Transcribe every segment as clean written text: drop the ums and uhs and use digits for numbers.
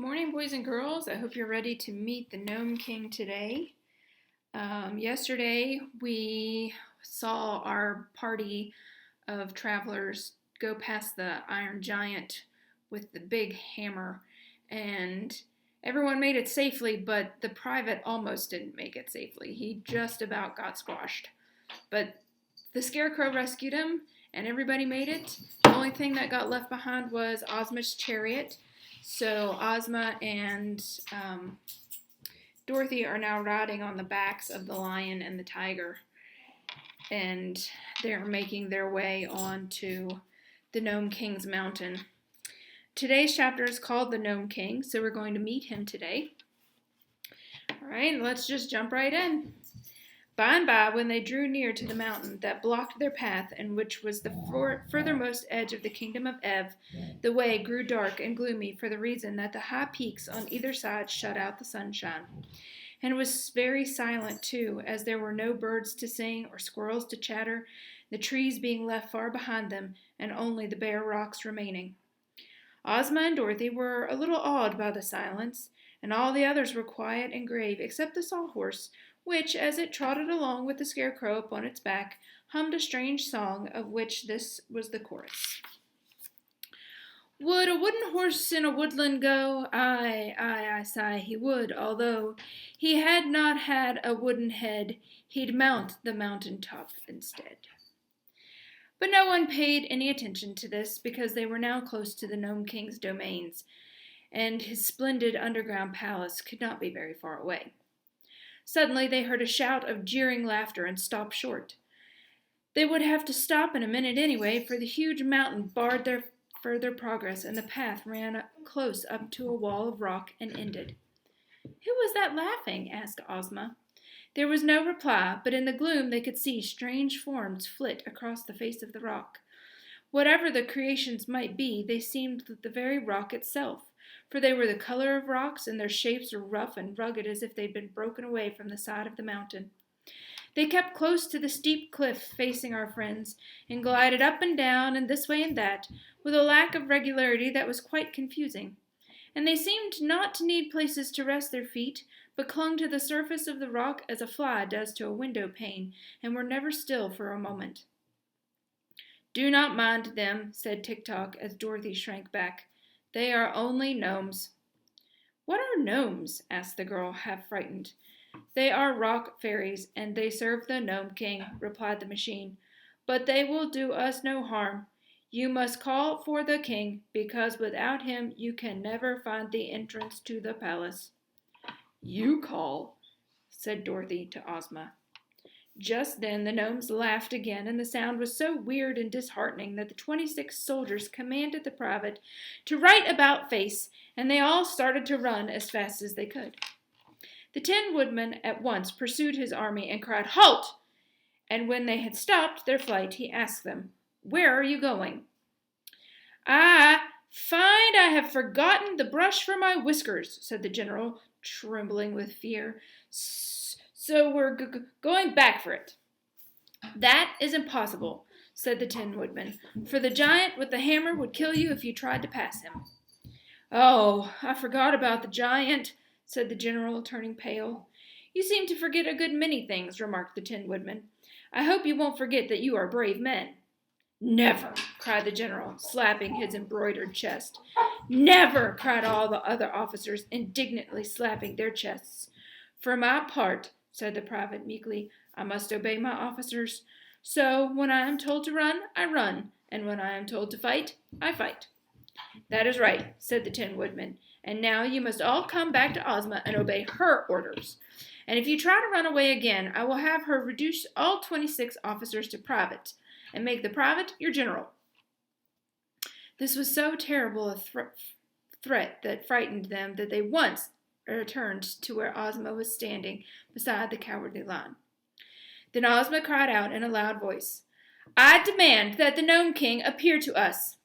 Morning, boys and girls. I hope you're ready to meet the Nome King today. Yesterday, we saw our party of travelers go past the Iron Giant with the big hammer, and everyone made it safely, but the private almost didn't make it safely. He just about got squashed. But the Scarecrow rescued him, and everybody made it. The only thing that got left behind was Ozma's chariot. So Ozma and Dorothy are now riding on the backs of the lion and the tiger, and they're making their way on to the Nome King's mountain. Today's chapter is called the Nome King, so we're going to meet him today. All right, let's just jump right in. By and by, when they drew near to the mountain that blocked their path and which was the furthermost edge of the kingdom of Ev, the way grew dark and gloomy for the reason that the high peaks on either side shut out the sunshine. And it was very silent, too, as there were no birds to sing or squirrels to chatter, the trees being left far behind them, and only the bare rocks remaining. Ozma and Dorothy were a little awed by the silence, and all the others were quiet and grave except the Sawhorse, which, as it trotted along with the Scarecrow upon its back, hummed a strange song, of which this was the chorus. Would a wooden horse in a woodland go? Aye, aye, I sigh, he would, although he had not had a wooden head, he'd mount the mountain top instead. But no one paid any attention to this, because they were now close to the Nome King's domains, and his splendid underground palace could not be very far away. Suddenly they heard a shout of jeering laughter and stopped short. They would have to stop in a minute anyway, for the huge mountain barred their further progress, and the path ran close up to a wall of rock and ended. "Who was that laughing?" asked Ozma. There was no reply, but in the gloom they could see strange forms flit across the face of the rock. Whatever the creations might be, they seemed the very rock itself, for they were the color of rocks, and their shapes were rough and rugged as if they'd been broken away from the side of the mountain. They kept close to the steep cliff facing our friends, and glided up and down and this way and that, with a lack of regularity that was quite confusing. And they seemed not to need places to rest their feet, but clung to the surface of the rock as a fly does to a window pane, and were never still for a moment. "Do not mind them," said Tik-Tok as Dorothy shrank back. "They are only gnomes." "What are gnomes?" asked the girl, half frightened. "They are rock fairies, and they serve the Nome King," replied the machine. "But they will do us no harm. You must call for the king, because without him you can never find the entrance to the palace." "You call," said Dorothy to Ozma. Just then the gnomes laughed again, and the sound was so weird and disheartening that the 26 soldiers commanded the private to right about face, and they all started to run as fast as they could. The Tin Woodman at once pursued his army and cried, "Halt!" And when they had stopped their flight, he asked them, "Where are you going?" "I find I have forgotten the brush for my whiskers," said the general, trembling with fear. "So we're going back for it." "That is impossible," said the Tin Woodman, "for the giant with the hammer would kill you if you tried to pass him." "Oh, I forgot about the giant," said the general, turning pale. "You seem to forget a good many things," remarked the Tin Woodman. "I hope you won't forget that you are brave men." "Never!" cried the general, slapping his embroidered chest. "Never!" cried all the other officers, indignantly slapping their chests. "For my part," said the private meekly, "I must obey my officers. So when I am told to run, I run, and when I am told to fight, I fight." "That is right," said the Tin Woodman. "And now you must all come back to Ozma and obey her orders. And if you try to run away again, I will have her reduce all 26 officers to private, and make the private your general." This was so terrible a threat that frightened them that they once returned to where Ozma was standing beside the Cowardly Lion. Then Ozma cried out in a loud voice, "I demand that the Nome King appear to us."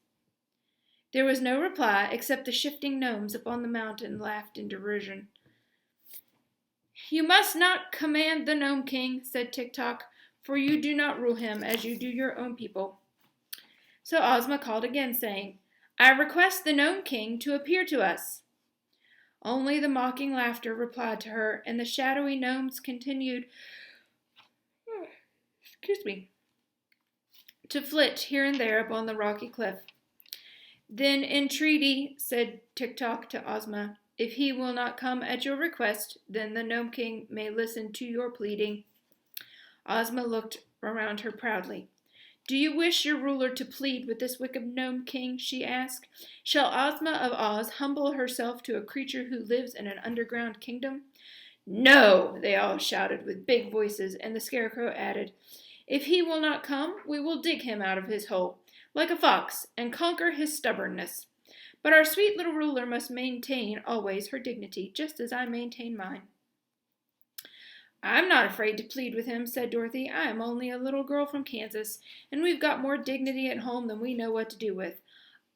There was no reply, except the shifting gnomes upon the mountain laughed in derision. "You must not command the Nome King," said Tik-Tok, "for you do not rule him as you do your own people." So Ozma called again, saying, "I request the Nome King to appear to us." Only the mocking laughter replied to her, and the shadowy gnomes continued to flit here and there upon the rocky cliff. Then entreaty, said Tik-Tok to Ozma. If he will not come at your request, then the Nome King may listen to your pleading. Ozma looked around her proudly. Do you wish your ruler to plead with this wicked Nome King? She asked. Shall Ozma of Oz humble herself to a creature who lives in an underground kingdom? No, they all shouted with big voices, and the Scarecrow added, If he will not come, we will dig him out of his hole, like a fox, and conquer his stubbornness. But our sweet little ruler must maintain always her dignity, just as I maintain mine. I'm not afraid to plead with him, said Dorothy. I am only a little girl from Kansas, and we've got more dignity at home than we know what to do with.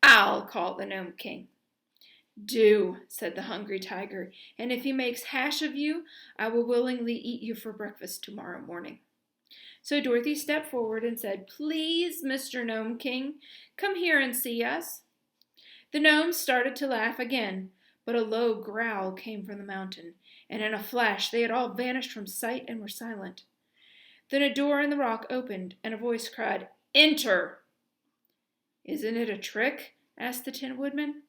I'll call the Nome King. Do, said the hungry tiger, and if he makes hash of you, I will willingly eat you for breakfast tomorrow morning. So Dorothy stepped forward and said, Please, Mr. Nome King, come here and see us. The gnomes started to laugh again, but a low growl came from the mountain, and in a flash they had all vanished from sight and were silent. Then a door in the rock opened, and a voice cried, Enter! Isn't it a trick? Asked the Tin Woodman.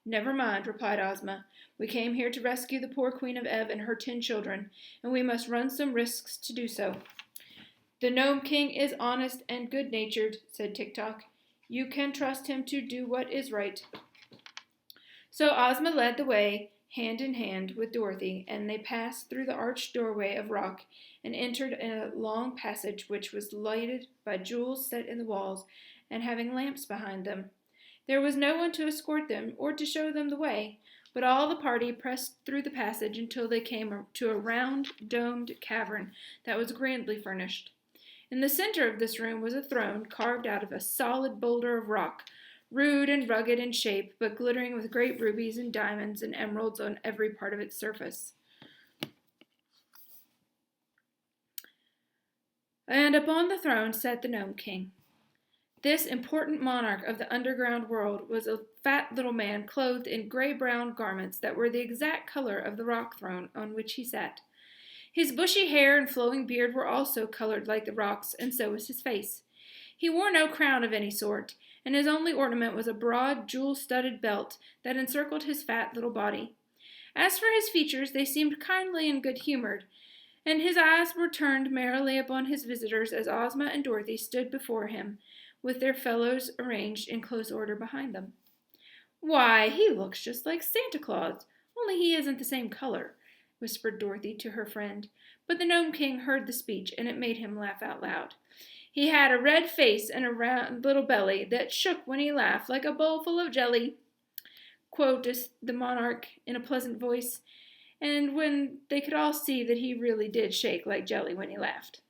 Never mind, replied Ozma. We came here to rescue the poor Queen of Ev and her 10 children, and we must run some risks to do so. The Nome King is honest and good-natured, said Tik-Tok. You can trust him to do what is right. So Ozma led the way, hand in hand with Dorothy, and they passed through the arched doorway of rock and entered a long passage which was lighted by jewels set in the walls and having lamps behind them. There was no one to escort them or to show them the way, but all the party pressed through the passage until they came to a round, domed cavern that was grandly furnished. In the center of this room was a throne carved out of a solid boulder of rock, rude and rugged in shape, but glittering with great rubies and diamonds and emeralds on every part of its surface. And upon the throne sat the Nome King. This important monarch of the underground world was a fat little man clothed in gray-brown garments that were the exact color of the rock throne on which he sat. His bushy hair and flowing beard were also colored like the rocks, and so was his face. He wore no crown of any sort, and his only ornament was a broad, jewel-studded belt that encircled his fat little body. As for his features, they seemed kindly and good-humored, and his eyes were turned merrily upon his visitors as Ozma and Dorothy stood before him, with their fellows arranged in close order behind them. Why, he looks just like Santa Claus, only he isn't the same color, whispered Dorothy to her friend. But the Nome King heard the speech, and it made him laugh out loud. He had a red face and a round little belly that shook when he laughed like a bowl full of jelly, quoted the monarch in a pleasant voice, and when they could all see that he really did shake like jelly when he laughed.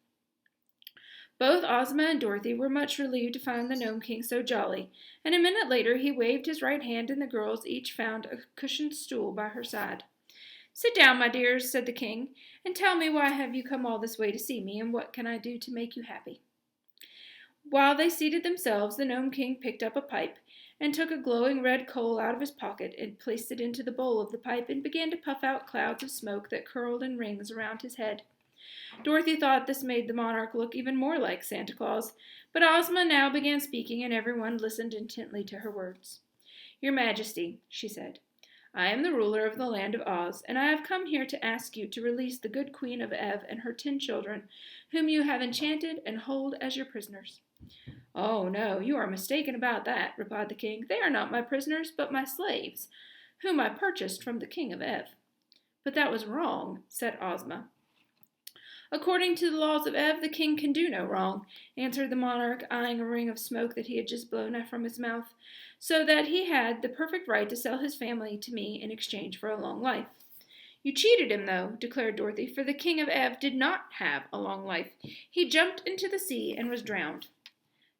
Both Ozma and Dorothy were much relieved to find the Nome King so jolly, and a minute later he waved his right hand and the girls each found a cushioned stool by her side. Sit down, my dears, said the king, and tell me why have you come all this way to see me, and what can I do to make you happy? While they seated themselves, the Nome King picked up a pipe and took a glowing red coal out of his pocket and placed it into the bowl of the pipe and began to puff out clouds of smoke that curled in rings around his head. Dorothy thought this made the monarch look even more like Santa Claus, but Ozma now began speaking, and everyone listened intently to her words. Your Majesty, she said, I am the ruler of the land of Oz, and I have come here to ask you to release the good Queen of Ev and her 10 children, whom you have enchanted and hold as your prisoners. Oh, no, you are mistaken about that, replied the king. They are not my prisoners, but my slaves, whom I purchased from the King of Ev. But that was wrong, said Ozma. According to the laws of Ev, the king can do no wrong, answered the monarch, eyeing a ring of smoke that he had just blown from his mouth, so that he had the perfect right to sell his family to me in exchange for a long life. You cheated him, though, declared Dorothy, for the King of Ev did not have a long life. He jumped into the sea and was drowned.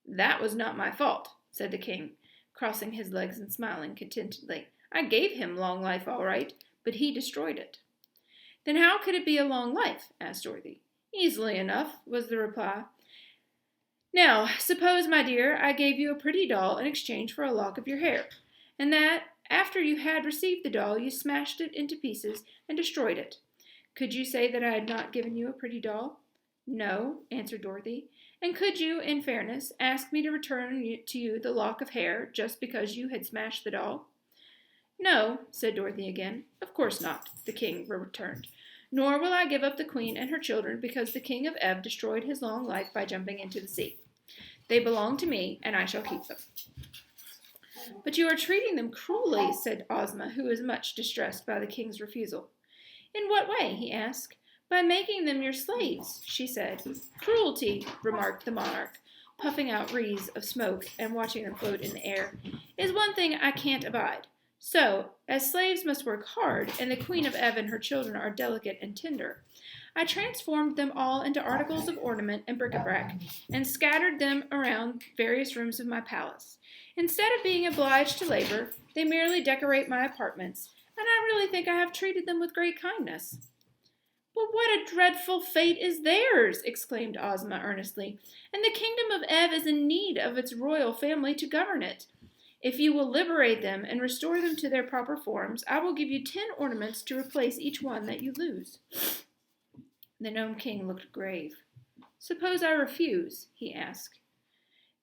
That was not my fault, said the king, crossing his legs and smiling contentedly. I gave him long life, all right, but he destroyed it. Then how could it be a long life? Asked Dorothy. Easily enough, was the reply. Now, suppose, my dear, I gave you a pretty doll in exchange for a lock of your hair, and that After you had received the doll, you smashed it into pieces and destroyed it. Could you say that I had not given you a pretty doll?" "No," answered Dorothy. "And could you, in fairness, ask me to return to you the lock of hair just because you had smashed the doll?" "No," said Dorothy again. "Of course not," the king returned. "Nor will I give up the queen and her children because the king of Ev destroyed his long life by jumping into the sea. They belong to me, and I shall keep them." "But you are treating them cruelly," said Ozma, who was much distressed by the king's refusal. "In what way?" he asked. "By making them your slaves," she said. "Cruelty," remarked the monarch, puffing out wreaths of smoke and watching them float in the air, "is one thing I can't abide. So, as slaves must work hard, and the Queen of Ev and her children are delicate and tender, I transformed them all into articles of ornament and bric-a-brac, and scattered them around various rooms of my palace. Instead of being obliged to labor, they merely decorate my apartments, and I really think I have treated them with great kindness." "But what a dreadful fate is theirs!" exclaimed Ozma earnestly, "and the kingdom of Ev is in need of its royal family to govern it. If you will liberate them and restore them to their proper forms, I will give you 10 ornaments to replace each one that you lose." The Nome King looked grave. "Suppose I refuse?" he asked.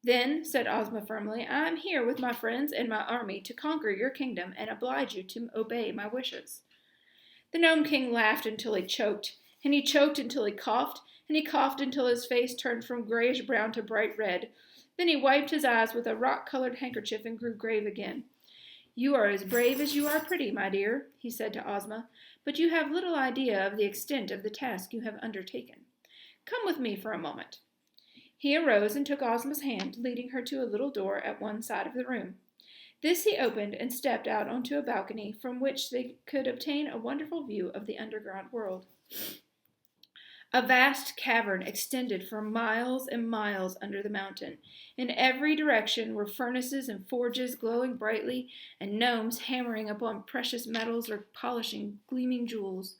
"Then," said Ozma firmly, "I am here with my friends and my army to conquer your kingdom and oblige you to obey my wishes." The Nome King laughed until he choked, and he choked until he coughed, and he coughed until his face turned from grayish-brown to bright red. Then he wiped his eyes with a rock-colored handkerchief and grew grave again. "You are as brave as you are pretty, my dear," he said to Ozma, "but you have little idea of the extent of the task you have undertaken. Come with me for a moment." He arose and took Ozma's hand, leading her to a little door at one side of the room. This he opened and stepped out onto a balcony from which they could obtain a wonderful view of the underground world. A vast cavern extended for miles and miles under the mountain. In every direction were furnaces and forges glowing brightly, and gnomes hammering upon precious metals or polishing gleaming jewels.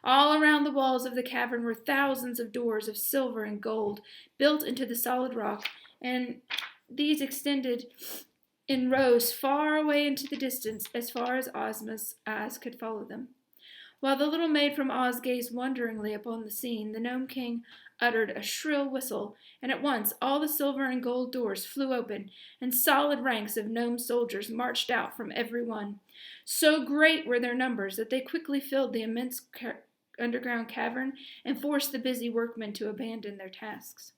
All around the walls of the cavern were thousands of doors of silver and gold, built into the solid rock, and these extended in rows far away into the distance, as far as Ozma's eyes could follow them. While the little maid from Oz gazed wonderingly upon the scene, the Nome King uttered a shrill whistle, and at once all the silver and gold doors flew open, and solid ranks of gnome soldiers marched out from every one. So great were their numbers that they quickly filled the immense underground cavern and forced the busy workmen to abandon their tasks.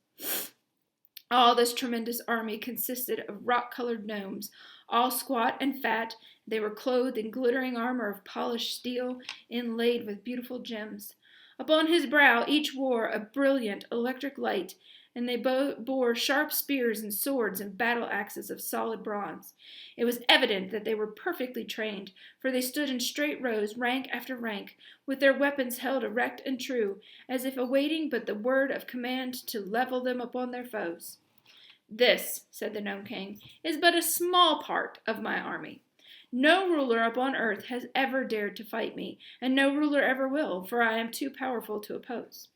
All this tremendous army consisted of rock-colored gnomes, all squat and fat. They were clothed in glittering armor of polished steel, inlaid with beautiful gems. Upon his brow each wore a brilliant electric light, and they bore sharp spears and swords and battle axes of solid bronze. It was evident that they were perfectly trained, for they stood in straight rows, rank after rank, with their weapons held erect and true, as if awaiting but the word of command to level them upon their foes. "This," said the Nome King, "is but a small part of my army. No ruler upon earth has ever dared to fight me, and no ruler ever will, for I am too powerful to oppose."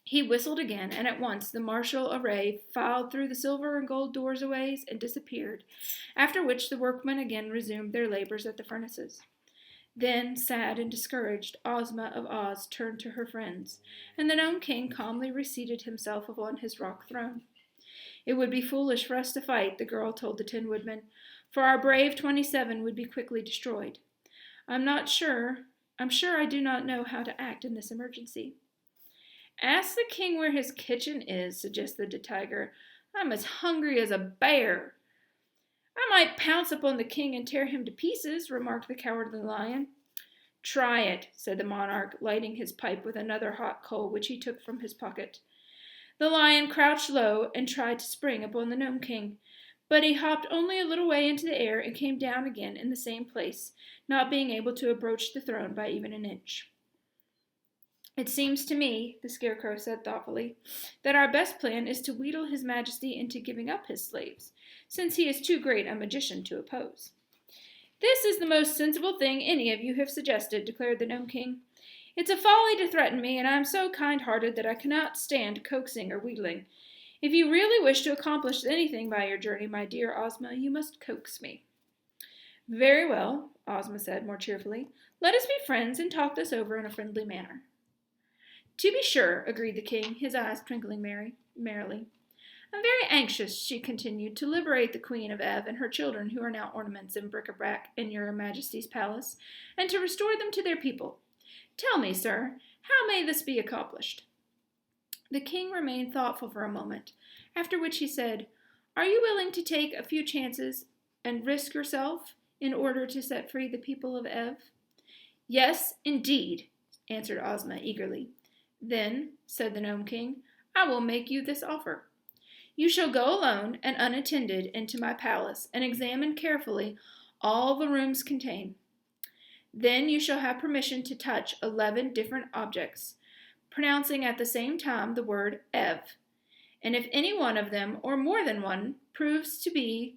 He whistled again, and at once the martial array filed through the silver and gold doorways and disappeared, after which the workmen again resumed their labors at the furnaces. Then, sad and discouraged, Ozma of Oz turned to her friends, and the Nome King calmly reseated himself upon his rock throne. "It would be foolish for us to fight," the girl told the Tin Woodman, "for our brave 27 would be quickly destroyed. I'm sure I do not know how to act in this emergency." "Ask the king where his kitchen is," suggested the tiger. "I'm as hungry as a bear." "I might pounce upon the king and tear him to pieces," remarked the cowardly lion. "Try it," said the monarch, lighting his pipe with another hot coal which he took from his pocket. The lion crouched low and tried to spring upon the Nome King, but he hopped only a little way into the air and came down again in the same place, not being able to approach the throne by even an inch. "It seems to me," the Scarecrow said thoughtfully, "that our best plan is to wheedle His Majesty into giving up his slaves, since he is too great a magician to oppose." "This is the most sensible thing any of you have suggested," declared the Nome King. "It's a folly to threaten me, and I am so kind-hearted that I cannot stand coaxing or wheedling. If you really wish to accomplish anything by your journey, my dear Ozma, you must coax me." Very well, Ozma said more cheerfully. Let us be friends and talk this over in a friendly manner. To be sure, agreed the king, his eyes twinkling merrily. I'm very anxious, she continued, to liberate the Queen of Ev and her children who are now ornaments and bric-a-brac in your Majesty's palace, and to restore them to their people. Tell me, sir, how may this be accomplished? The king remained thoughtful for a moment, after which he said, Are you willing to take a few chances and risk yourself in order to set free the people of Ev? Yes, indeed, answered Ozma eagerly. Then, said the Nome King, I will make you this offer. You shall go alone and unattended into my palace and examine carefully all the rooms contain. Then you shall have permission to touch 11 different objects, pronouncing at the same time the word Ev. And if any one of them, or more than one, proves to be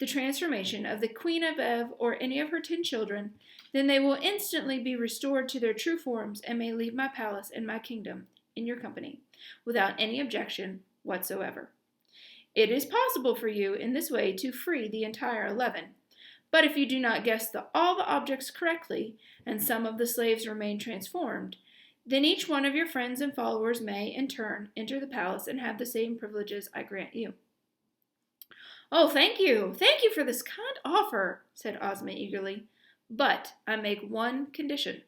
the transformation of the Queen of Ev or any of her 10 children, then they will instantly be restored to their true forms and may leave my palace and my kingdom in your company, without any objection whatsoever. It is possible for you in this way to free the entire 11, but if you do not guess all the objects correctly, and some of the slaves remain transformed, then each one of your friends and followers may, in turn, enter the palace and have the same privileges I grant you. Oh, thank you for this kind offer, said Ozma eagerly. But I make one condition,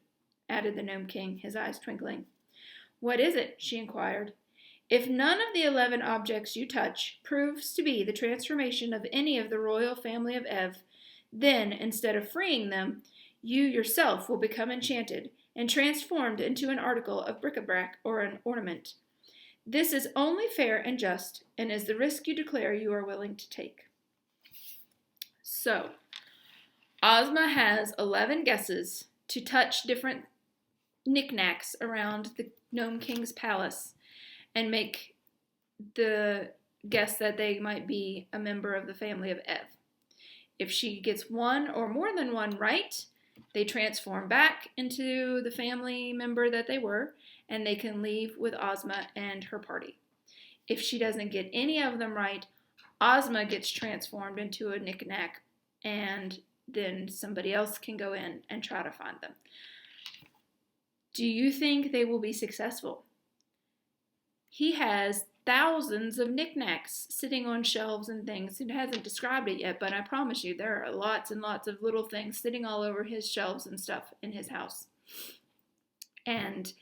added the Nome King, his eyes twinkling. What is it? She inquired. If none of the 11 objects you touch proves to be the transformation of any of the royal family of Ev, then, instead of freeing them, you yourself will become enchanted and transformed into an article of bric-a-brac or an ornament. This is only fair and just, and is the risk you declare you are willing to take. So, Ozma has 11 guesses to touch different knickknacks around the Nome King's palace and make the guess that they might be a member of the family of Ev. If she gets one or more than one right, they transform back into the family member that they were, and they can leave with Ozma and her party. If she doesn't get any of them right, Ozma gets transformed into a knickknack, and then somebody else can go in and try to find them. Do you think they will be successful? He has thousands of knickknacks sitting on shelves and things. He hasn't described it yet, but I promise you there are lots and lots of little things sitting all over his shelves and stuff in his house. And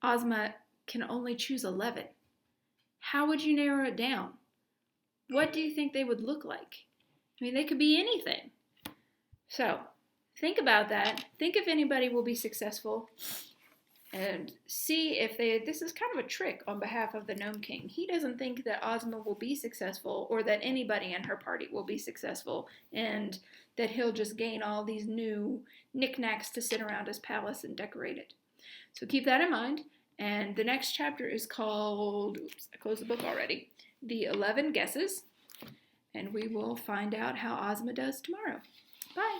Ozma can only choose 11. How would you narrow it down? What do you think they would look like? I mean, they could be anything. So, think about that. Think if anybody will be successful. And see if this is kind of a trick on behalf of the Nome King. He doesn't think that Ozma will be successful or that anybody in her party will be successful and that he'll just gain all these new knickknacks to sit around his palace and decorate it. So keep that in mind. And the next chapter is called, oops, I closed the book already, The 11 Guesses. And we will find out how Ozma does tomorrow. Bye.